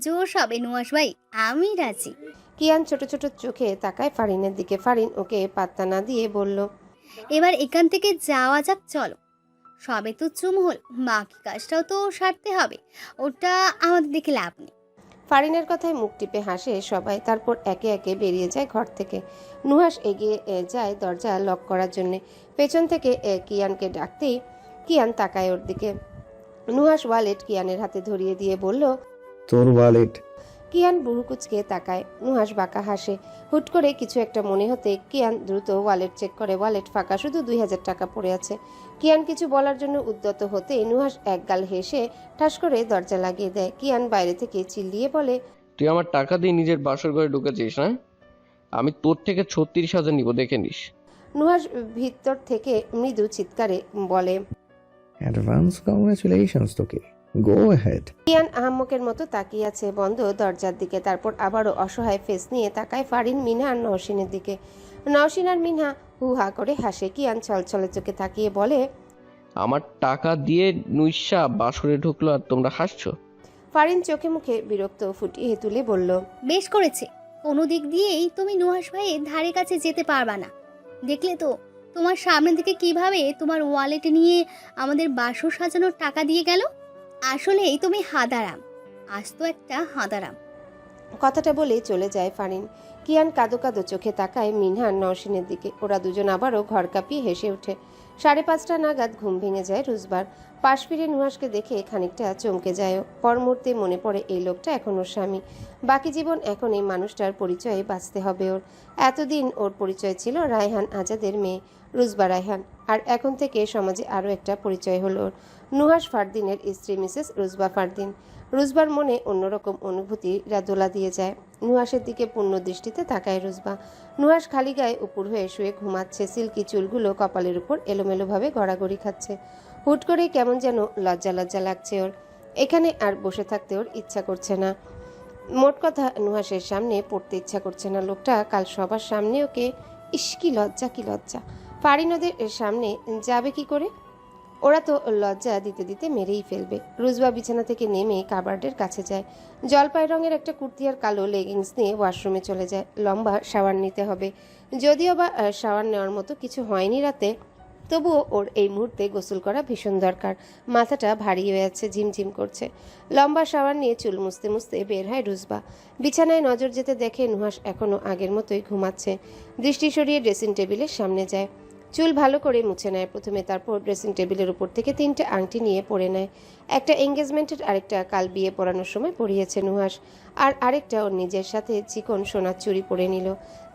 জোশ হবে নুহাস ভাই, আমি রাজি। কিয়ান ছোট ছোট চোখে তাকায় ফারিনের দিকে। ফারিন ওকে পাত্তা না দিয়ে বলল, এবার এখান থেকে যাওয়া যাক, চলো। সবে তো চুম হল, বাকি কাজটাও তো সারতে হবে। ওটা আমাদের দেখে লাভ নেই। ফারিনের কথায় মুখ টিপে হাসে সবাই। তারপর একে একে বেরিয়ে যায় ঘর থেকে। নুহাস এগিয়ে যায় দরজা লক করার জন্য। পেছন থেকে কিয়ানকে ডাকতেই কিয়ান তাকায় ওর দিকে। নুহাস ওয়ালেট কিয়ানের হাতে ধরিয়ে দিয়ে বলল, তোর ওয়ালেট। কিয়ান বুড়ো কুচকে তাকায়। নুহাস বাঁকা হাসে। হুট করে কিছু একটা মনে হতে কিয়ান দ্রুত ওয়ালেট চেক করে। ওয়ালেট ফাঁকা, শুধু 2000 টাকা পড়ে আছে। কিয়ান কিছু বলার জন্য উদ্যত হতে নুহাস একগাল হেসে ঠাস করে দরজা লাগিয়ে দেয়। কিয়ান বাইরে থেকে চিল্লিয়ে বলে, তুই আমার টাকা দিয়ে নিজের বাসর ঘরে ঢুকেছিস না? আমি তোর থেকে 36,000 নিব, দেখে নিস। নুহাস ভিতর থেকে মৃদু চিৎকারে বলে, অ্যাডভান্স কংগ্রাচুলেশনস তোকে। Go ahead. কিয়ান আহাম্মকের মতো তাকিয়ে আছে বন্ধ দরজার দিকে। তারপর আবারও অসহায় ফেস নিয়ে তাকায় ফারিন, মিনহা আর নওশিনের দিকে। নওশিন আর মিনহা হু হা করে হাসে। কিয়ান ছলছলে চোখে তাকিয়ে বলে, আমার টাকা দিয়ে নুইশা বাসরে ঢুকলো আর তোমরা হাসছো। ফারিন চোখে মুখে বিরক্ত ফুটিয়ে তুলে বলল, বেশ করেছে। কোনো দিক দিয়েই তুমি নুহাস ভাইয়ের ধারে কাছে যেতে পারবা না। দেখলে তো তোমার সামনে থেকে কিভাবে তোমার ওয়ালেটে নিয়ে আমাদের বাসর সাজানোর টাকা দিয়ে গেল। আসলেই তুমি হাদারাম, আজ তো একটা হাদারাম। কথাটা বলে চলে যায় ফারিন। কিয়ান কাঁদো কাঁদো চোখে তাকায় মিনহা আর নওশিনের দিকে। ওরা দুজন আবারও ঘর কাঁপিয়ে হেসে ওঠে। 5:30 নাগাদ ঘুম ভেঙে যায় রুজবার। পাশ ফিরে নুহাসকে দেখে খানিকটা চমকে যায়। পর মুহূর্তে মনে পড়ে এই লোকটা এখন ওর স্বামী। বাকি জীবন এখন এই মানুষটার পরিচয়ে বাঁচতে হবে ওর। এতদিন ওর পরিচয় ছিল রায়হান আজাদের মেয়ে রুজবা রায়হান, আর এখন থেকে সমাজে আরও একটা পরিচয় হলো ওর, নুহাস ফারদিনের স্ত্রী মিসেস রুজবা ফারদিন। রুজবার মনে অন্যরকম অনুভূতিরা দোলা দিয়ে যায়। নুহাসের দিকে পূর্ণ দৃষ্টিতে তাকায় রুজবা। নুহাস খালি গায়ে উপুর হয়ে শুয়ে ঘুমাচ্ছে। সিল্কি চুলগুলো কপালের উপর এলোমেলোভাবে গড়াগড়ি খাচ্ছে। হুট করে কেমন যেন লজ্জা লজ্জা লাগছে ওর। এখানে আর বসে থাকতে ওর ইচ্ছা করছে না। মোট কথা নুহাসের সামনে পড়তে ইচ্ছা করছে না। লোকটা কাল সবার সামনে ওকে, ইস কি লজ্জা কি লজ্জা। ফারিন ওদের সামনে যাবে কি করে? ওরা তো লজ্জা দিতে দিতে মেরেই ফেলবে। রুজবা বিছানা থেকে নেমে কাবার্ডের কাছে যায়। জলপাই রঙের একটা কুর্তি আর কালো লেগিংস নিয়ে ওয়াশরুমে চলে যায়। লম্বা শাওয়ার নিতে হবে। যদিও বা শাওয়ার নেওয়ার মতো কিছু হয়নি রাতে, তবুও ওর এই মুহূর্তে গোসল করা ভীষণ দরকার। মাথাটা ভারী হয়ে যাচ্ছে, ঝিমঝিম করছে। লম্বা শাওয়ার নিয়ে চুল মুছতে মুছতে বের হয় রুজবা। বিছানায় নজর যেতে দেখে নুহাস এখনও আগের মতোই ঘুমাচ্ছে। দৃষ্টি সরিয়ে ড্রেসিং টেবিলের সামনে যায়। চুল ভালো করে মুছে নেয় প্রথমে, তারপর ড্রেসিং টেবিলের উপর থেকে 3টে আংটি নিয়ে পরে নেয়। একটা এঙ্গেজমেন্টের, আরেকটা কাল বিয়ে পরানোর সময় পরিয়েছে নুহাস, আর আরেকটা ওর নিজের সাথে চিকন সোনার চুড়ি পরে নিল,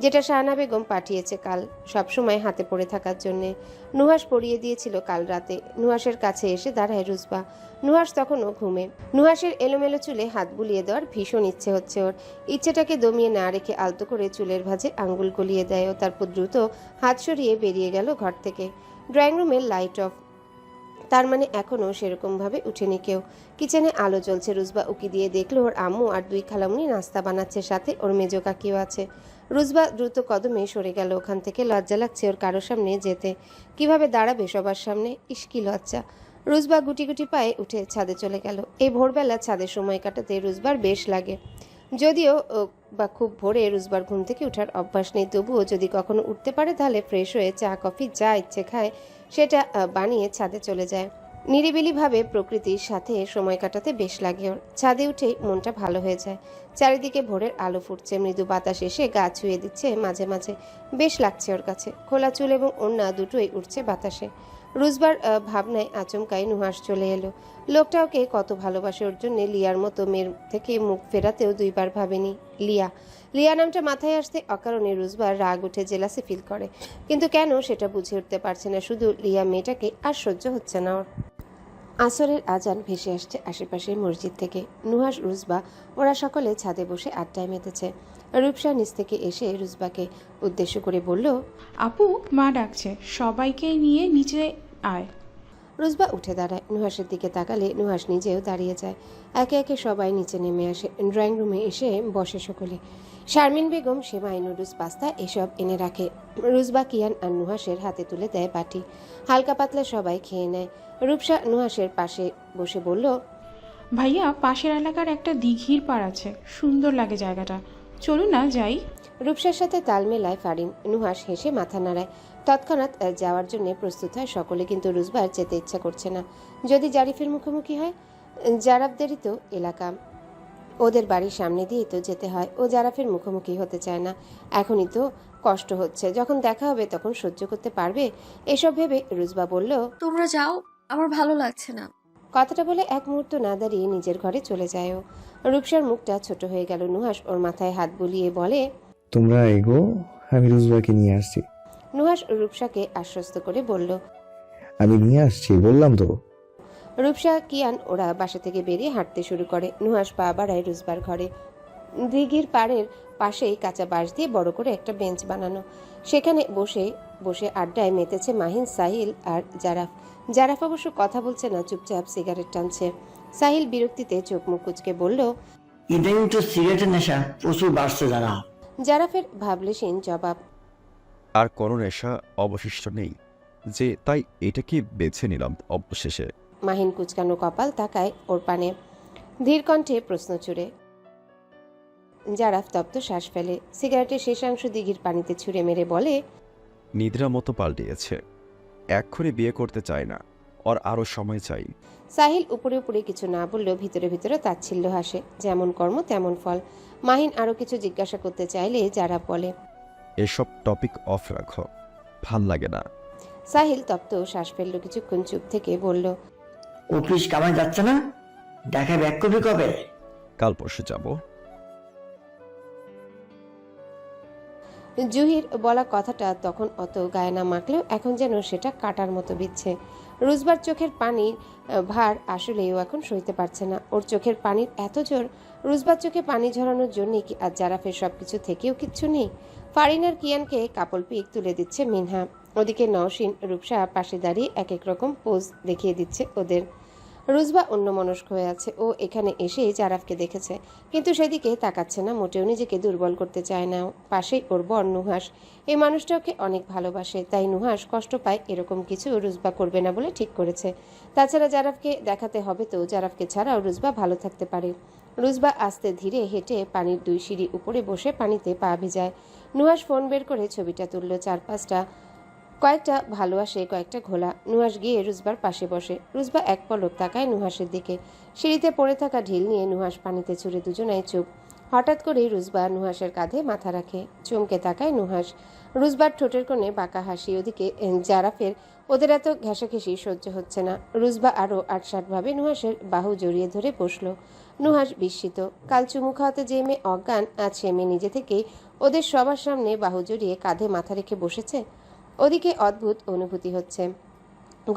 যেটা শাহানা বেগম পাঠিয়েছে কাল সবসময় হাতে পরে থাকার জন্যে। নুহাস পরিয়ে দিয়েছিল কাল রাতে। নুহাসের কাছে এসে দাঁড়ায় রুজবা। নুহাস তখনও ঘুমে। নুহাসের এলোমেলো চুলে হাত বুলিয়ে দেওয়ার ভীষণ ইচ্ছে হচ্ছে ওর। ইচ্ছেটাকে দমিয়ে না রেখে আলতো করে চুলের ভাঁজে আঙ্গুল গলিয়ে দেয় ও। তারপর দ্রুত হাত সরিয়ে বেরিয়ে গেল ঘর থেকে। ড্রয়িং রুমের লাইট অফ, তার মানে এখনও সেরকমভাবে উঠেনি কেউ। কিচেনে আলো জ্বলছে। রুজবা উকি দিয়ে দেখলো ওর আম্মু আর 2 খালামুনি নাস্তা বানাচ্ছে, সাথে ওর মেজো কাকিও আছে। রুজবা দ্রুত কদমে সরে গেল ওখান থেকে। লজ্জা লাগছে ওর কারো সামনে যেতে। কিভাবে দাঁড়াবে সবার সামনে, ইস কি লজ্জা। রুজবা গুটি গুটি পায়ে উঠে ছাদে চলে গেল। এই ভোরবেলা ছাদে সময় কাটাতে রুজবার বেশ লাগে। যদিও বা খুব ভোরে রুজবার ঘুম থেকে ওঠার অভ্যাস নেই, তবুও যদি কখনো উঠতে পারে তাহলে ফ্রেশ হয়ে চা কফি যা ইচ্ছে খায় সেটা বানিয়ে ছাদে চলে যায়। নিরিবিলিভাবে প্রকৃতির সাথে সময় কাটাতে বেশ লাগে ওর। ছাদে উঠেই মনটা ভালো হয়ে যায়। চারিদিকে ভোরের আলো ফুটছে, মৃদু বাতাস এসে গা ছুঁয়ে দিচ্ছে মাঝে মাঝে। বেশ লাগছে ওর কাছে। খোলা চুল এবং ওড়না দুটোই উঠছে বাতাসে। রুজবার ভাবনায় আচমকাই নুহাস চলে এলো। লোকটা ওকে কত ভালোবাসে ওর জন্যে। লিয়ার মতো মেয়ের থেকে মুখ ফেরাতেও 2বার ভাবেনি। লিয়া, লিয়া নামটা মাথায় আসতে অকারণে রুজবার রাগ উঠে, জেলাসি ফিল করে। কিন্তু কেন সেটা বুঝে উঠতে পারছে না। শুধু লিয়া মেয়েটাকে আর সহ্য হচ্ছে না ওর। আসরের আজান ভেসে আসছে আশেপাশের মসজিদ থেকে। নুহাস রুজবা ওরা সকলে ছাদে বসে আড্ডায় মেতেছে। রূপসা নিচ থেকে এসে রুজবাকে উদ্দেশ্য করে বলল, আপু, মা ডাকছে, সবাইকে নিয়ে নিচে আয়। রুজবা উঠে দাঁড়ায়। নুহাসের দিকে তাকালে নুহাস নিজেও দাঁড়িয়ে যায়। একে একে সবাই নিচে নেমে আসে। ড্রয়িং রুমে এসে বসে সকলে। শারমিন বেগম সেমাই, নুডলস, পাস্তা এসব এনে রাখে। রুজবা, কিয়ান আর নুহাসের হাতে তুলে দেয় বাটি। হালকা পাতলা সবাই খেয়ে নেয়। রূপসা নুহাসের পাশে বসে বলল, ভাইয়া, পাশের এলাকার একটা দিঘির পাড় আছে, সুন্দর লাগে জায়গাটা, চলুন না যাই। রূপসার সাথে তাল মেলায় ফারিন। নুহাস হেসে মাথা নাড়ায়। তৎক্ষণাৎ যাওয়ার জন্য প্রস্তুত হয় সকলে, কিন্তু রুজবার যেতে ইচ্ছা করছে না। যদি জারিফের মুখোমুখি হয়, জারাফদেরই তো এলাকা, ওদের বাড়ির সামনে দিয়েই তো যেতে হয়। ও জারাফের মুখোমুখি হতে চায় না। এখনই তো কষ্ট হচ্ছে, যখন দেখা হবে তখন সহ্য করতে পারবে? এসব ভেবে রুজবা বলল, তোমরা যাও, আমার ভালো লাগছে না। কথাটা বলে এক মুহূর্ত না দাঁড়িয়ে নিজের ঘরে চলে যায় ও। রূপসার মুখটা ছোট হয়ে গেল। নুহাস ওর মাথায় হাত বুলিয়ে বলে, তোমরা এগো, আমি রুজবাকে নিয়ে আসছি। নুহাস রূপসাকে আশ্বস্ত করে বলল। আমি নিয়ে আসছি বললাম তো। রূপসা, কিয়ান ওরা বাসা থেকে বেরিয়ে হাঁটতে শুরু করে। নুহাস পা বাড়ায় রুজবার ঘরে। দিঘির পাড়ের পাশেই কাঁচা বাঁশ দিয়ে বড় করে একটা বেঞ্চ বানানো। সেখানে বসে বসে আড্ডায় মেতেছে মাহিন, সাহিল আর জারাফ। জারাফ অবশ্য কথা বলছে না, চুপচাপ সিগারেট টানছে। সাহিল বিরক্তিতে চোখ মুখ কুঁচকে বলল, ইদানিং তো সিগারেটের নেশা প্রচুর বাড়ছে যারা। জারাফের ভাবলেশীন জবাব। আর কোনো নেশা অবশিষ্ট নেই, যে তাই এটাকে বেছে নিলাম অবশেষে। মাহিন কুচকানো কপাল তাকায় ওর পানে, ধীর কণ্ঠে প্রশ্ন ছুড়ে। জারাফ তপ্ত শ্বাস ফেলে, সিগারেটের শেষাংশ দিঘির পানিতে ছুঁড়ে মেরে বলে, নিদ্রা মতো পাল্টিয়েছে, এক্ষুনি বিয়ে করতে চায় না, ওর আরো সময় চাই। সাহিল উপরে উপরে কিছু না বললেও ভিতরে ভিতরে তাচ্ছিল্য হাসে। যেমন কর্ম তেমন ফল। মাহিন আরো কিছু জিজ্ঞাসা করতে চাইলে জারাফ বলে, এসব টপিক অফ রাখো, ভাল লাগে না। সাহিল তপ্ত শ্বাস ফেলল, কিছুক্ষণ চুপ থেকে বলল, অফিস কামাই যাচ্ছে না, দেখা ব্যাক করবি কবে? কাল পরশু যাব। জুহির বলা কথাটা তখন অত গায়ে না মাখলেও এখন যেন সেটা কাটার মতো বিচ্ছে। রুজবার চোখের পানির ভার আসলেও এখন সইতে পারছে না। ওর চোখের পানির এত জোর, রুজবার চোখে পানি ঝরানোর জন্যই কি আর জারাফের সবকিছু থেকেও কিচ্ছু নেই? ফারিন আর কিয়ানকে কাপল পিক তুলে দিচ্ছে মিনহা। ওদিকে নওশিন, রূপসা পাশে দাঁড়িয়ে এক এক রকম পোজ দেখিয়ে দিচ্ছে ওদের। রুজবা অন্যমনস্ক হয়ে আছে। ও এখানে এসে জারাফকে দেখেছে, কিন্তু সেদিকে তাকাচ্ছে না, মোটেও নিজেকে দুর্বল করতে চায় না। পাশেই ওর বর নুহাস। এই মানুষটা ওকে অনেক ভালোবাসে, তাই নুহাস কষ্ট পায় এরকম কিছু রুজবা করবে না বলে ঠিক করেছে। তাছাড়া জারাফকে দেখাতে হবে তো, জারাফকে ছাড়াও রুজবা ভালো থাকতে পারে। রুজবা আস্তে ধীরে হেঁটে পানির 2 সিঁড়ি উপরে বসে পানিতে পা ভেজায়। নুহাস ফোন বের করে ছবিটা তুলল। 4-5টা, কয়েকটা ভালোবাসে, কয়েকটা ঘোলা। নুহাস গিয়ে রুজবার পাশে বসে। রুজবা এক পলক তাকায় নুহাসের দিকে। সিঁড়িতে পড়ে থাকা ঢিল নিয়ে নুহাস পানিতে ছুঁড়ে দুজনাই চুপ। হঠাৎ করেই রুজবা নুহাসের কাঁধে মাথা রাখে। চমকে তাকায় নুহাস। রুজবার ঠোঁটের কোণে বাঁকা হাসি। ওদিকে জারাফের ওদের এত ঘেঁষাঘেঁষি সহ্য হচ্ছে না। রুজবা আরও আটসাটভাবে নুহাসের বাহু জড়িয়ে ধরে বসল। নুহাস বিস্মিত। কাল চুমু খাওয়াতে যে মেয়ে অজ্ঞান, আজ সে মেয়ে নিজে থেকেই ওদের সবার সামনে বাহু জড়িয়ে কাঁধে মাথা রেখে বসেছে। ওদিকে অদ্ভুত অনুভূতি হচ্ছে।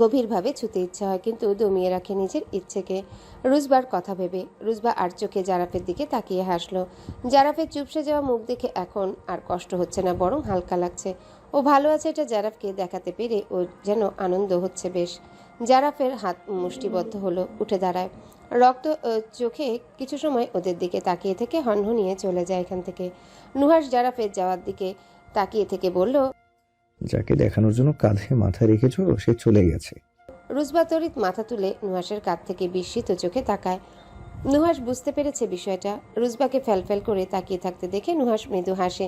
গভীরভাবে ছুতে ইচ্ছা হয়, কিন্তু দমিয়ে রাখে নিজের ইচ্ছেকে। রুজবার কথা ভেবে রুজবা আর চোখে জারাফের দিকে তাকিয়ে হাসলো। জারাফের চুপসে যাওয়া মুখ দেখে এখন আর কষ্ট হচ্ছে না, বরং হালকা লাগছে। ও ভালো আছে এটা জারাফকে দেখাতে পেরে ও যেন আনন্দ হচ্ছে বেশ। জারাফের হাত মুষ্টিবদ্ধ হলো, উঠে দাঁড়ায়। রক্ত চোখে কিছু সময় ওদের দিকে তাকিয়ে থেকে হনহনিয়ে চলে যায় এখান থেকে। নুহাস জারাফের যাওয়ার দিকে তাকিয়ে থেকে বলল, যাকে দেখানোর জন্য কাঁধে মাথা রেখেছো সে চলে গেছে। রুজবা তড়িৎ মাথা তুলে নুহাসের কাছ থেকে বিস্মিত চোখে তাকায়। নুহাস বুঝতে পেরেছে বিষয়টা। রুজবাকে ফ্যালফ্যাল করে তাকিয়ে থাকতে দেখে নুহাস মৃদু হাসে।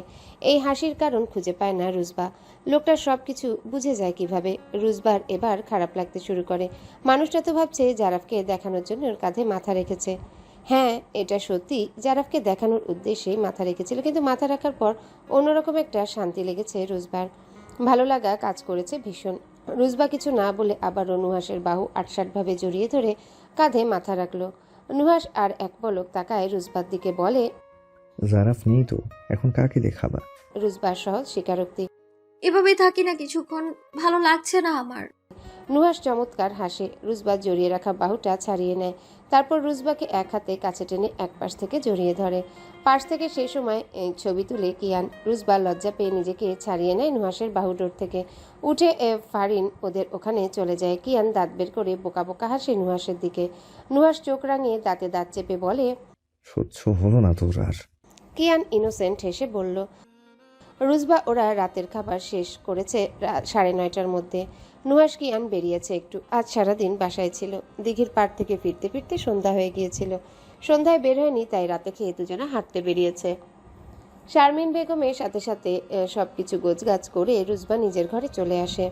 এই হাসির কারণ খুঁজে পায় না রুজবা। লোকটার সবকিছু বুঝে যায় কিভাবে। রুজবার এবার খারাপ লাগতে শুরু করে। মানুষটা তো ভাবছে জারাফকে দেখানোর জন্য ওর কাঁধে মাথা রেখেছে। হ্যাঁ, এটা সত্যি, জারাফকে দেখানোর উদ্দেশ্যেই মাথা রেখেছিল, কিন্তু মাথা রাখার পর অন্যরকম একটা শান্তি লেগেছে রুজবার। ভালো লাগা কাজ করেছে ভীষণ। রুজবা কিছু না বলে আবারও নুহাসের বাহু আটসাটভাবে জড়িয়ে ধরে কাঁধে মাথা রাখলো। নুহাস আর এক পলক তাকায় রুজবার দিকে, বলে, জারাফ নেই তো, এখন কাকে দেখাবা? রুজবার সহজ স্বীকারোক্তি। এভাবেই থাকি না কিছুক্ষণ, ভালো লাগছে না আমার। নুহাস চমৎকার হাসে। রুজবা জড়িয়ে রাখা বাহুটা ছাড়িয়ে নেয়, তারপর রুজবাকে এক হাতে কাছে টেনে এক পাশ থেকে জড়িয়ে ধরে। পাশ থেকে সেই সময় ছবি তুলে কিয়ান। রুজবা লজ্জা পেয়ে নিজেকে ছাড়িয়ে নেয় নুহাসের বাহুডোর থেকে। উঠে ফারিন ওদের ওখানে চলে যায়। কিয়ান দাঁত বের করে বোকা বোকা হাসে নুহাসের দিকে। নুহাস চোখ রাঙিয়ে দাঁতে দাঁত চেপে বলে, সহ্য হলো না তোর আর। কিয়ান ইনোসেন্ট হেসে বলল, রুজবা ওরা রাতের খাবার শেষ করেছে 9:30টার মধ্যে। নুহাস কিয়ান বেরিয়েছে একটু। আজ সারাদিন বাসায় ছিল। দিঘির পাড় থেকে ফিরতে ফিরতে সন্ধ্যা হয়ে গিয়েছিল। সন্ধ্যায় বের হয়নি, তাই রাতে খেয়ে দুজনে হাঁটতে বেরিয়েছে। শারমিন বেগমের সাথে সাথে সবকিছু গোছগাছ করে রুজবা নিজের ঘরে চলে আসে।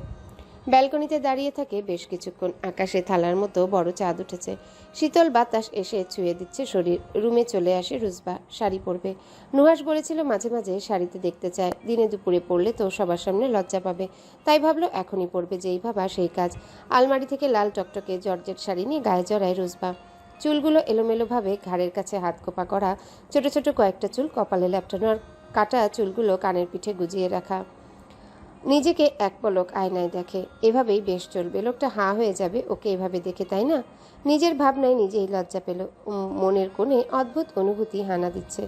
ব্যালকনিতে দাঁড়িয়ে থাকে বেশ কিছুক্ষণ। আকাশে থালার মতো বড় চাঁদ উঠেছে। শীতল বাতাস এসে ছুঁয়ে দিচ্ছে শরীর। রুমে চলে আসে রুজবা। শাড়ি পরবে। নুহাস বলেছিল মাঝে মাঝে শাড়িতে দেখতে চায়, দিনে দুপুরে পরলে তো সবার সামনে লজ্জা পাবে, তাই ভাবলো এখনই পরবে। যেই ভাবা সেই কাজ। আলমারি থেকে লাল টকটকে জর্জেট শাড়ি নিয়ে গায়ে জড়ায় রুজবা। চুলগুলো এলোমেলোভাবে ঘাড়ের কাছে হাত কোপা করা, ছোট ছোট কয়েকটা চুল কপালে ল্যাপটানো, আর কাটা চুলগুলো কানের পিঠে গুজিয়ে রাখা। নিজেকে এক পলক আয়নায় দেখে। এভাবেই বেশ চলবে, লোকটা হাঁ হয়ে যাবে ওকে এভাবে দেখে, তাই না? নিজের ভাবনায় নিজেই লজ্জা পেল। মনের কোণে অদ্ভুত অনুভূতি হানা দিচ্ছে।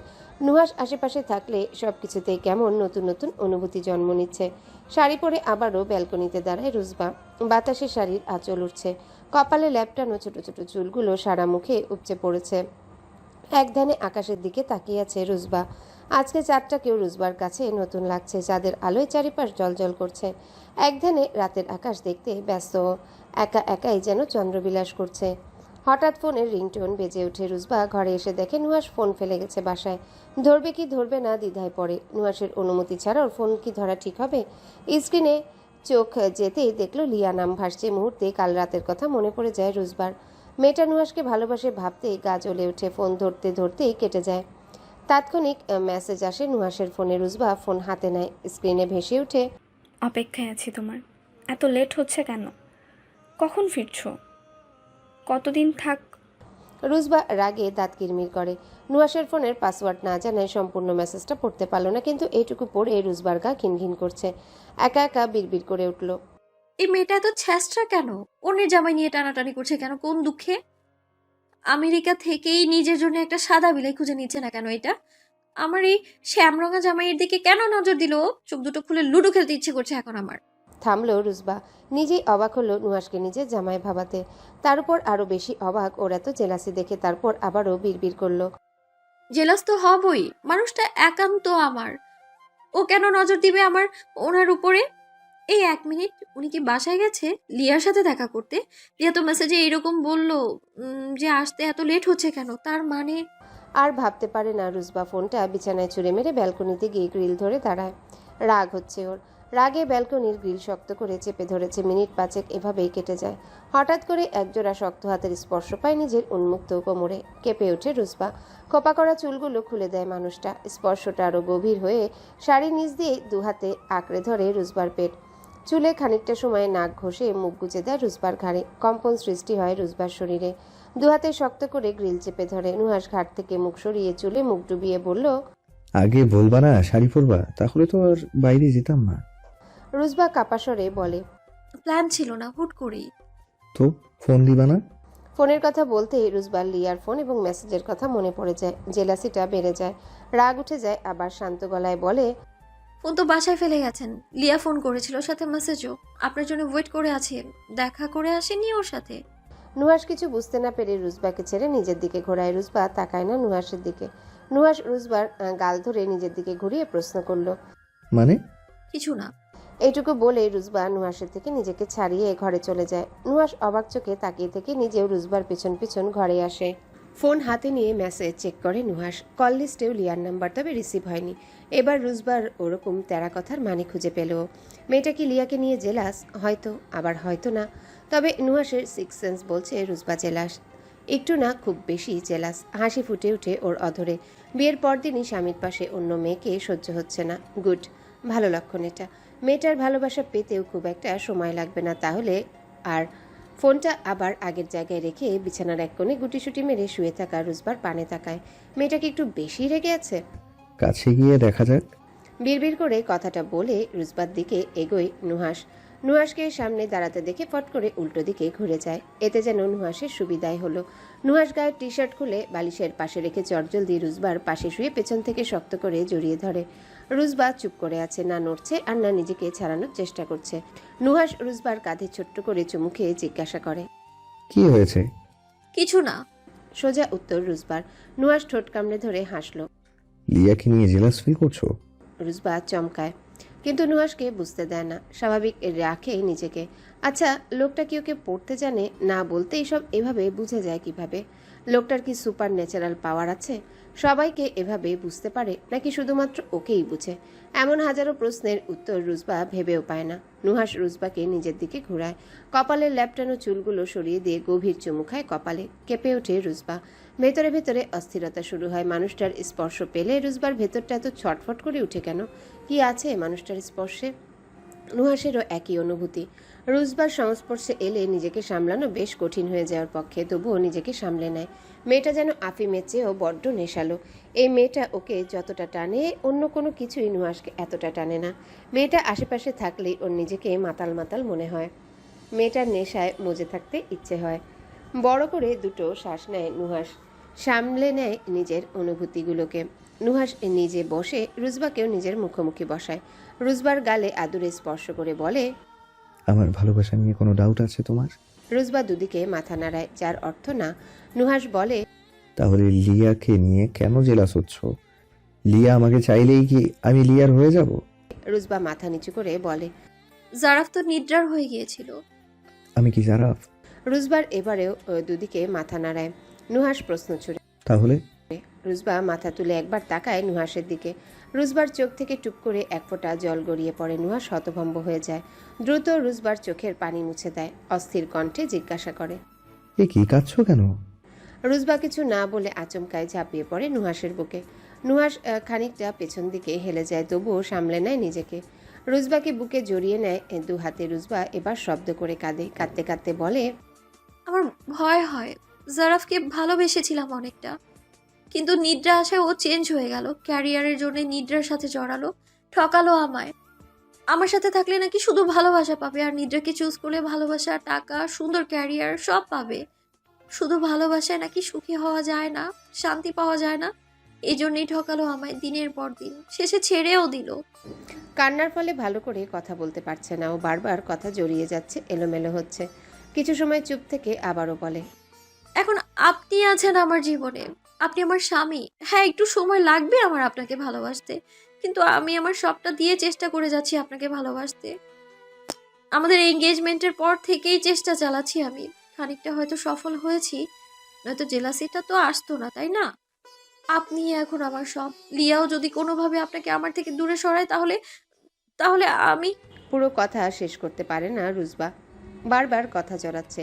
নুহাস আশেপাশে থাকলে সব কিছুতেই কেমন নতুন নতুন অনুভূতি জন্ম নিচ্ছে। শাড়ি পরে আবারও ব্যালকনিতে দাঁড়ায় রুজবা। বাতাসে শাড়ির আঁচল উঠছে। কপালে ল্যাপটানো ছোট ছোট চুলগুলো সারা মুখে উপচে পড়েছে। এক ধ্যানে আকাশের দিকে তাকিয়ে আছে রুজবা। আজকে চাঁদটাকেও রুজবার কাছে নতুন লাগছে। চাঁদের আলোয় চারিপাশ জলজল করছে। এক ধ্যানে রাতের আকাশ দেখতে ব্যস্ত। একা একাই যেন চন্দ্রবিলাস করছে। হঠাৎ ফোনের রিংটোন বেজে ওঠে। রুজবা ঘরে এসে দেখে নুহাস ফোন ফেলে গেছে বাসায়। ধরবে কি ধরবে না দ্বিধায় পড়ে। নুহাসের অনুমতি ছাড়া ওর ফোন কি ধরা ঠিক হবে? স্ক্রিনে চোখ যেতেই দেখলো লিয়া নাম ভাসছে। মুহূর্তে কাল রাতের কথা মনে পড়ে যায় রুজবার। মেয়েটা নুহাসকে ভালোবাসে ভাবতেই গা জ্বলে ওঠে। ফোন ধরতে ধরতেই কেটে যায়। তাৎক্ষণিক মেসেজ আসে নুহাসের ফোনে। রুজবা ফোন হাতে নেয়। স্ক্রিনে ভেসে ওঠে, অপেক্ষায় আছি তোমার। এত লেট হচ্ছে কেন? কখন ফিরছো? কতদিন থাক? রুজবা রাগে দাঁত কিরমির করে। নুহাসের ফোনের পাসওয়ার্ড না জানায় সম্পূর্ণ মেসেজটা পড়তে পারল না, কিন্তু এইটুকু পড়ে রুজবার গা ঘিনঘিন করছে। একা একা বিড়বিড় করে উঠল, এই মেয়েটা এত ছ্যাঁচড়া কেন? অন্যের জামাই নিয়ে টানাটানি করছে কেন? কোন দুঃখে? আমেরিকা থেকেই নিজের জন্য একটা সাদা বিলাই খুঁজে নিচ্ছে না কেন এটা? আমার এই শ্যামরঙা জামাইয়ের দিকে কেন নজর দিল? চোখ দুটো খুলে লুডো খেলতে ইচ্ছে করছে এখন আমার। থামলো রুজবা। নিজেই অবাক হলো নুহাসকে নিজের জামাই ভাবাতে। তার উপর আরো বেশি অবাক ওর এত জেলাসি দেখে। তারপর আবারও বিড়বিড় করলো, জেলাস তো হবই, মানুষটা একান্ত আমার। ও কেন নজর দিবে আমার ওনার উপরে? এই 1 মিনিট, উনি কি বাসায় গেছে লিয়ার সাথে দেখা করতে? লিয়া তো মেসেজে এরকম বললো যে আসতে এত লেট হচ্ছে কেন। তার মানে আর ভাবতে পারে না। রুজবা ফোনটা বিছানায় ছুঁড়ে মেরে ব্যালকনিতে গিয়ে গ্রিল ধরে দাঁড়ায়। রাগ হচ্ছে ওর। রাগে ব্যালকনির গ্রিল শক্ত করে চেপে ধরেছে। মিনিট 5 এভাবেই কেটে যায়। হঠাৎ করে একজোড়া শক্ত হাতের স্পর্শ পায় নিজের উন্মুক্ত কোমরে। কেঁপে ওঠে রুজবা। খোপা করা চুলগুলো খুলে দেয় মানুষটা। স্পর্শটা আরও গভীর হয়ে শাড়ির নিচ দিয়ে দুহাতে আঁকড়ে ধরে রুজবার পেট। চুলে খানিকটা সময় নাক ঘষে মুখ গুজে দেয় রুজবার ঘাড়ে। কম্পন সৃষ্টি হয় রুজবার শরীরে। দুহাতে শক্ত করে গ্রিল চেপে ধরে। নুহাস ঘাট থেকে মুখ সরিয়ে চুলে মুখ ডুবিয়ে বলল, আগে বলবা না শাড়ি পরবা, তাহলে তো আর বাইরে যেতাম না। রুজবা কাপাসরে বলে, প্ল্যান ছিল না, হুট করেই। তো ফোন দিবা না? ফোনের কথা বলতেই রুজবার লিয়ার ফোন এবং মেসেজের কথা মনে পড়ে যায়। জেলাসিটা বেড়ে যায়। রাগ উঠে যায়। আবার শান্ত গলায় বলে, ফোন তো বাসায় ফেলে গেছেন। লিয়া ফোন করেছিল, সাথে মেসেজও। আপনার জন্য ওয়েট করে আছে। দেখা করে আসেনি ওর সাথে? নুহাস কিছু বুঝতে না পেরে রুজবাকে ছেড়ে নিজের দিকে ঘোরায়। রুজবা তাকায় না নুহাসের দিকে। নুহাস রুজবার গাল ধরে নিজের দিকে ঘুরিয়ে প্রশ্ন করলো, মানে? কিছু না। এইটুকু বলে রুজবা নুহাসের থেকে নিজেকে ছাড়িয়ে ঘরে চলে যায়। নুহাস অবাক চোখে তাকিয়ে থেকে নিজেও রুজবার পিছন পিছন ঘরে আসে। ফোন হাতে নিয়ে মেসেজ চেক করে নুহাস। কল লিস্টেও লিয়ার নাম্বার, তবে রিসিভ হয়নি। এবার রুজবার ওরকম তেরা কথার মানে খুঁজে পেল। মেয়েটা কি লিয়াকে নিয়ে জেলাস? হয়তো, আবার হয়তো না। তবে নুহাসের 6 সেন্স বলছে রুজবা জেলাস। একটু না, খুব বেশি জেলাস। হাসি ফুটে ওঠে ওর অধরে। বিয়ের পরদিনই স্বামীর পাশে অন্য মেয়েকে সহ্য হচ্ছে না। গুড, ভালো লক্ষণ এটা। মেয়েটার ভালোবাসা পেতেও খুব একটা সময় লাগবে না তাহলে। আর ফোনটা আবার আগের জায়গায় রেখে বিছানার এক কোণে গুটিসুটি মেরে শুয়ে থাকা রুজবার পানে তাকায়। মেয়েটা কি একটু বেশি রেগে আছে? কাছে গিয়ে দেখা যাক। বিড়বিড় করে কথাটা বলে রুজবার দিকে এগোয় নুহাস। নুহাসকে সামনে দাঁড়াতে দেখে ফট করে উল্টো দিকে ঘুরে যায়। এতে যেন নুহাসের সুবিধাই হলো। নুহাস গায়ের টি শার্ট খুলে বালিশের পাশে রেখে চটজলদি রুজবার পাশে শুয়ে পেছন থেকে শক্ত করে জড়িয়ে ধরে। রুজবা চুপ করে আছে, না নড়ছে আর না নিজেকে ছাড়ানোর চেষ্টা করছে। নুহাস রুজবার কাঁধে ছোট্ট করে চুমু খেয়ে জিজ্ঞাসা করে, কি হয়েছে? কিছু না। সোজা উত্তর রুজবার। নুহাস ঠোঁট কামড়ে ধরে হাসলো। লিয়াকে নিয়ে জেলাস ফিল করছো? রুজবা চমকায়, কিন্তু নুহাসকে বুঝতে দেয় না। স্বাভাবিক রাখে নিজেকে। আচ্ছা, লোকটা কি ওকে পড়তে জানে? না বলতে এইসব এভাবে বুঝে যায় কিভাবে? লোকটার কি সুপার ন্যাচারাল পাওয়ার আছে? সবাইকে এভাবে বুঝতে পারে নাকি শুধুমাত্র ওকেই বুঝে? এমন হাজারো প্রশ্নের উত্তর রুজবা ভেবেও পায় না। নুহাস রুজবাকে নিজের দিকে ঘোরায়, কপালের ল্যাপটানো চুলগুলো সরিয়ে দিয়ে গভীর চুমু খায় কপালে। কেঁপে ওঠে রুজবা। ভেতরে ভেতরে অস্থিরতা শুরু হয়। মানুষটার স্পর্শ পেলে রুজবার ভেতরটা এত ছটফট করে উঠে কেন? কি আছে মানুষটার স্পর্শে? নুহাসেরও একই অনুভূতি। রুজবার সংস্পর্শে এলে নিজেকে সামলানো বেশ কঠিন হয়ে যাওয়ার পক্ষে, তবুও নিজেকে সামলে নেয়। মেয়েটা যেন আফিমের চেয়েও বড্ড নেশালো। এই মেয়েটা ওকে যতটা টানে, অন্য কোনো কিছুই নুহাসকে এতটা টানে না। মেয়েটা আশেপাশে থাকলেই ওর নিজেকে মাতাল মাতাল মনে হয়। মেয়েটার নেশায় মজে থাকতে ইচ্ছে হয়। বড় করে দুটো শ্বাস নেয় নুহাস, সামলে নেয় নিজের অনুভূতিগুলোকে। নুহাস নিজে বসে রুজবাকেও নিজের মুখোমুখি বসায়। রুজবার গালে আদুরে স্পর্শ করে বলে, আমার ভালোবাসা নিয়ে কোনো ডাউট আছে তোমার? রুজবা দুদিকে মাথা নাড়ায়, যার অর্থ না। নুহাস বলে, তাহলে লিয়াকে নিয়ে কেন জেলাস হচ্ছ? লিয়া আমাকে চাইলেই কি আমি লিয়ার হয়ে যাব? রুজবা মাথা নিচু করে বলে, জারাফ তো নিদ্রার হয়ে গিয়েছিল। আমি কি জারাফ? রুজবার এবারেও দুদিকে মাথা নাড়ায়। নুহাস প্রশ্ন ছুড়ে। তাহলে রুজবা মাথা তুলে একবার তাকায় নুহাসের দিকে। রুজবার চোখ থেকে টুপ করে এক ফোঁটা জল গড়িয়ে পড়ে। নুহাস হতভম্ব হয়ে যায়। দ্রুত রুজবার চোখের পানি মুছে দেয়। অস্থির কণ্ঠে জিজ্ঞাসা করে, এ কি কাঁদছো কেন? রুজবা কিছু না বলে আচমকায় ঝাঁপিয়ে পড়ে নুহাসের বুকে। নুহাস খানিকটা পেছন দিকে হেলে যায়, তবুও সামলে নেয় নিজেকে। রুজবাকে বুকে জড়িয়ে নেয় দু হাতে। রুজবা এবার শব্দ করে কাঁদে। কাঁদতে কাঁদতে বলে, আমার ভয় হয়। জারাফকে ভালোবেসেছিলাম অনেকটা, কিন্তু নিদ্রা আসায় ও চেঞ্জ হয়ে গেল। ক্যারিয়ারের জন্য নিদ্রার সাথে জড়ালো, ঠকালো আমায়। আমার সাথে থাকলে নাকি শুধু ভালোবাসা পাবে, আর নিদ্রাকে চুজ করলে ভালোবাসা, টাকা, সুন্দর ক্যারিয়ার সব পাবে। শুধু ভালোবাসায় নাকি সুখী হওয়া যায় না, শান্তি পাওয়া যায় না। এই জন্যই ঠকালো আমায় দিনের পর দিন, শেষে ছেড়েও দিল। কান্নার ফলে ভালো করে কথা বলতে পারছে না। ও বারবার কথা জড়িয়ে যাচ্ছে, এলোমেলো হচ্ছে। কিছু সময় চুপ থেকে আবারও বলে, এখন আপনি আছেন আমার জীবনে, আপনি আমার স্বামী। হ্যাঁ, একটু সময় লাগবে আমার আপনাকে ভালোবাসতে, কিন্তু আমি আমার সবটা দিয়ে চেষ্টা করে যাচ্ছি আপনাকে ভালোবাসতে। আমাদের এঙ্গেজমেন্টের পর থেকেই চেষ্টা চালাচ্ছি আমি। খানিকটা হয়তো সফল হয়েছি, নয়তো জেলাসিটা তো আসতো না, তাই না? আপনি এখন আমার সব। লিয়াও যদি কোনোভাবে আপনাকে আমার থেকে দূরে সরায়, তাহলে তাহলে আমি। পুরো কথা শেষ করতে পারে না রুজবা। বারবার কথা জড়াচ্ছে,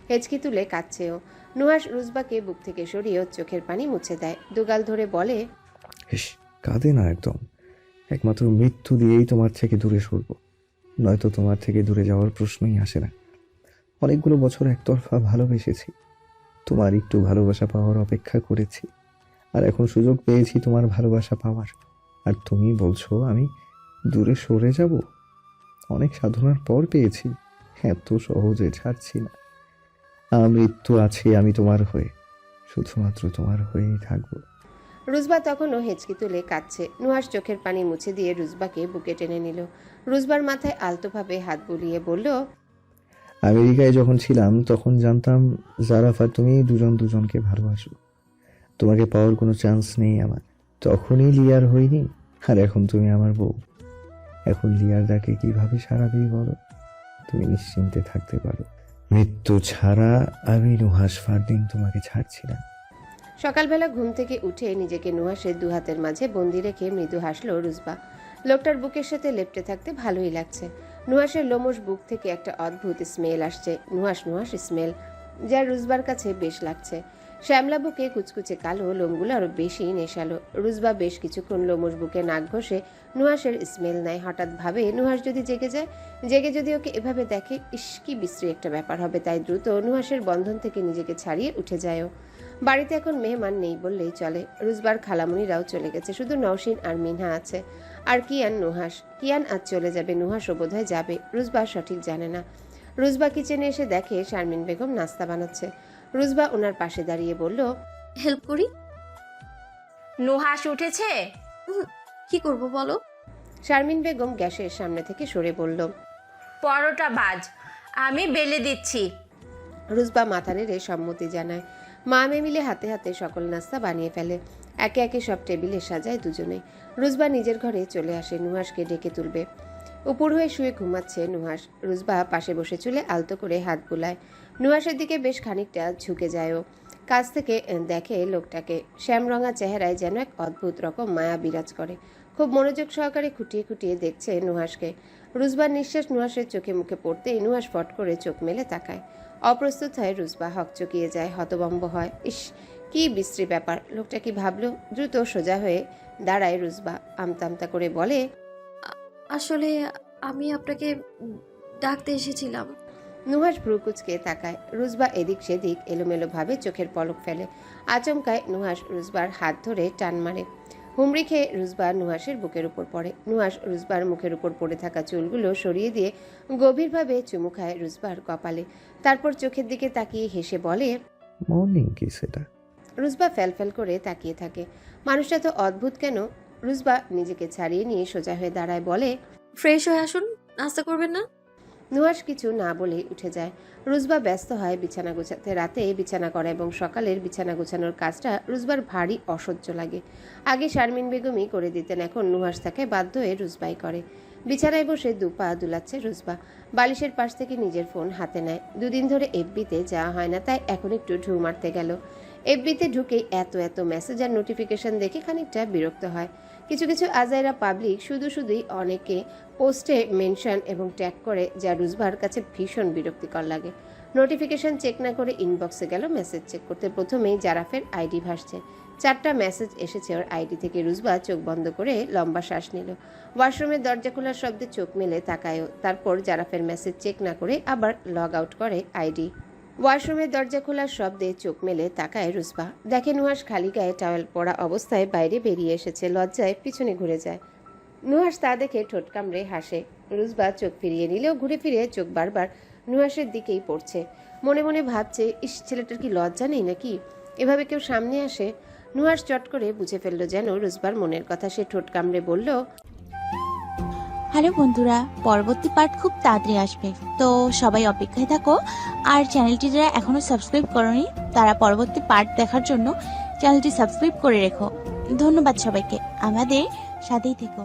হেঁচকি তুলে কাঁদছেও। নুহাস রুজবাকে বুক থেকে সরিয়ে ওর চোখের পানি মুছে দেয়। দুগাল ধরে বলে, ইস, কাঁদে না একদম। একমাত্র মৃত্যু দিয়েই তোমার থেকে দূরে সরব, নয়তো তোমার থেকে দূরে যাওয়ার প্রশ্নই আসে না। অনেকগুলো বছর একতরফা ভালোবেসেছি, তোমার একটু ভালোবাসা পাওয়ার অপেক্ষা করেছি, আর এখন সুযোগ পেয়েছি তোমার ভালোবাসা পাওয়ার, আর তুমি বলছো আমি দূরে সরে যাব? অনেক সাধনার পর পেয়েছি, এত সহজে ছাড়ছি না। মৃত্যু আছে আমি তোমার হয়ে, শুধুমাত্র তোমার হয়েই থাকবো। রুজবা তখনও হেঁচকি তুলে কাঁদছে। নুহাস চোখের পানি মুছে দিয়ে রুজবাকে বুকে টেনে নিল। রুজবার মাথায় আলতোভাবে হাত বুলিয়ে বলল, আমেরিকায় যখন ছিলাম তখন জানতাম জারাফ আর তুমি দুজন দুজনকে ভালোবাসো। তোমাকে পাওয়ার কোনো চান্স নেই আমার। তখনই লিয়ার হইনি, আর এখন তুমি আমার বউ। এখন লিয়ার ডাকে কিভাবে সাড়া দিই বলো? তুমি নিশ্চিন্তে থাকতে পারো, মৃত্যু ছাড়া আমি নুহাস ফারদিন তোমাকে ছাড়ছি না। সকালবেলা ঘুম থেকে উঠে নিজেকে নুহাসের দু হাতের মাঝে বন্দি রেখে মৃদু হাসল রুজবা। লোকটার বুকের সাথে লেপ্টে থাকতে ভালোই লাগছে। নুহাসের লোমশ বুক থেকে একটা অদ্ভুত স্মেল আসছে, নুহাস নুহাস স্মেল, যা রুজবার কাছে বেশ লাগছে। শ্যামলা বুকে কুচকুচে কালো, লোমগুলো আরো বেশি নেশালো। রুজবা বেশ কিছুক্ষণ লোমশ বুকে নাক ঘষে নুহাসের স্মেল নেয়। হঠাৎ ভাবে, নুহাস যদি জেগে যায়, জেগে যদি ওকে এভাবে দেখে, ইস কি বিশ্রী একটা ব্যাপার হবে। তাই দ্রুত নুহাসের বন্ধন থেকে নিজেকে ছাড়িয়ে উঠে যায়ও। বাড়িতে এখন মেহমান নেই বললেই চলে। রুজবার খালামুনিরাও চলে গেছে, শুধু নওশিন আর মিনহা আছে। আর কিয়ান নুহাস। কিয়ান আজ চলে যাবে, নুহাসও বোধহয় যাবে, রুজবা সঠিক জানে না। রুজবা কিচেনে এসে দেখে শারমিন বেগম নাস্তা বানাচ্ছে। রুজবা ওনার পাশে দাঁড়িয়ে বলল, হেল্প করি? নুহাস উঠেছে? কি করব বলো? শারমিন বেগম গ্যাসের সামনে থেকে সরে বলল, পরোটা ভাজ, আমি বেলে দিচ্ছি। রুজবা মাথা নেড়ে সম্মতি জানায়। মা মেয়ে মিলে হাতে হাতে সকল নাস্তা বানিয়ে ফেলে। একে একে সব টেবিলে সাজায় দুজনে। রুজবা নিজের ঘরে চলে আসে নুহাসকে ডেকে তুলবে। উপর হয়ে শুয়ে ঘুমাচ্ছে নুহাস। রুজবা পাশে বসে চুলে আলতো করে হাত বুলায়। নুহাসের দিকে বেশ খানিকটা ঝুঁকে যায় ও। কাছ থেকে দেখে লোকটাকে। শ্যামরঙা চেহারায় যেন এক অদ্ভুত রকম মায়া বিরাজ করে। খুব মনোযোগ সহকারে খুঁটিয়ে খুঁটিয়ে দেখছে নুহাসকে। রুজবার নিঃশ্বাস নুহাসের চোখে মুখে পড়তেই নুহাস ফট করে চোখ মেলে তাকায়। অপ্রস্তুত হয় রুজবা, হকচকিয়ে যায়, হতভম্ব হয়। ইস, কি বিশ্রী ব্যাপার! লোকটা কি ভাবলো? দ্রুত সোজা হয়ে দাঁড়ায় রুজবা। আমতা করে বলে, আসলে আমি আপনাকে ডাকতে এসেছিলাম। নুহাস ভ্রু কুচকে তাকায়। রুজবা এদিক সেদিক এলোমেলো ভাবে চোখের পলক ফেলে। আচমকায় নুহাস রুজবার হাত ধরে টান মারে। হুমড়ি খেয়ে রুজবা নুহাসের বুকের উপর পড়ে। নুহাস রুজবার মুখের উপর পড়ে থাকা চুলগুলো সরিয়ে দিয়ে গভীরভাবে চুমু খায় রুজবার কপালে। তারপর চোখের দিকে তাকিয়ে হেসে বলে, মর্নিং কিস এটা। রুজবা ফ্যাল করে তাকিয়ে থাকে। মানুষটা তো অদ্ভুত কেন? রুজবা নিজেকে ছাড়িয়ে নিয়ে সোজা হয়ে দাঁড়ায়, বলে, ফ্রেশ হয়ে আসুন, নাস্তা করবেন না? নুহাস কিছু না বলে উঠে যায়। রুজবা ব্যস্ত হয় বিছানা গোছাতে। রাতে বিছানা করা এবং সকালের বিছানা গোছানোর কাজটা রুজবার ভারী অসহ্য লাগে। আগে শারমিন বেগমই করে দিতেন, এখন নুহাস তাকে বাধ্য হয়ে রুজবাই করে। বিছানায় বসে দুপা দুলাচ্ছে রুজবা। বালিশের পাশ থেকে নিজের ফোন হাতে নেয়। দুদিন ধরে এফবিতে যাওয়া হয় না, তাই এখন একটু ঢু মারতে গেল। এফবিতে ঢুকেই এত মেসেজ আর নোটিফিকেশন দেখে খানিকটা বিরক্ত হয়। কিছু আজাইরা পাবলিক শুধুই অনেকে পোস্টে মেনশন এবং ট্যাগ করে, যা রুজবার কাছে ভীষণ বিরক্তিকর লাগে। নোটিফিকেশন চেক না করে ইনবক্সে গেল মেসেজ চেক করতে। প্রথমেই জারাফের আইডি ভাসছে। 4টা মেসেজ এসেছে ওর আইডি থেকে। রুজবা চোখ বন্ধ করে লম্বা শ্বাস নিল। ওয়াশরুমের দরজা খোলার শব্দে চোখ মেলে তাকায়ও। তারপর জারাফের মেসেজ চেক না করে আবার লগ আউট করে আইডি। ওয়াশরুমের দরজা খোলার শব্দে চোখ মেলে তাকায় রুজবা। দেখে নুহাস খালি গায়ে টাওয়েল পরা অবস্থায় বাইরে বেরিয়ে এসেছে। লজ্জায় পিছনে ঘুরে যায়। নুহাস তা দেখে ঠোঁট কামড়ে হাসে। রুজবা চোখ ফিরিয়ে নিলেও ঘুরে ফিরে চোখ বারবার নুহাসের দিকেই পড়ছে। মনে মনে ভাবছে, ইস, ছেলেটার কি লজ্জা নেই নাকি? এভাবে কেউ সামনে আসে? নুহাস চট করে বুঝে ফেললো যেন রুজবার মনের কথা। সে ঠোঁট কামড়ে বলল, হ্যালো বন্ধুরা, পরবর্তী পার্ট খুব তাড়াতাড়ি আসবে, তো সবাই অপেক্ষায় থাকো। আর চ্যানেলটি যারা এখনো সাবস্ক্রাইব করোনি তারা পরবর্তী পার্ট দেখার জন্য চ্যানেলটি সাবস্ক্রাইব করে রেখো। ধন্যবাদ সবাইকে, আমাদের সাথেই থেকো।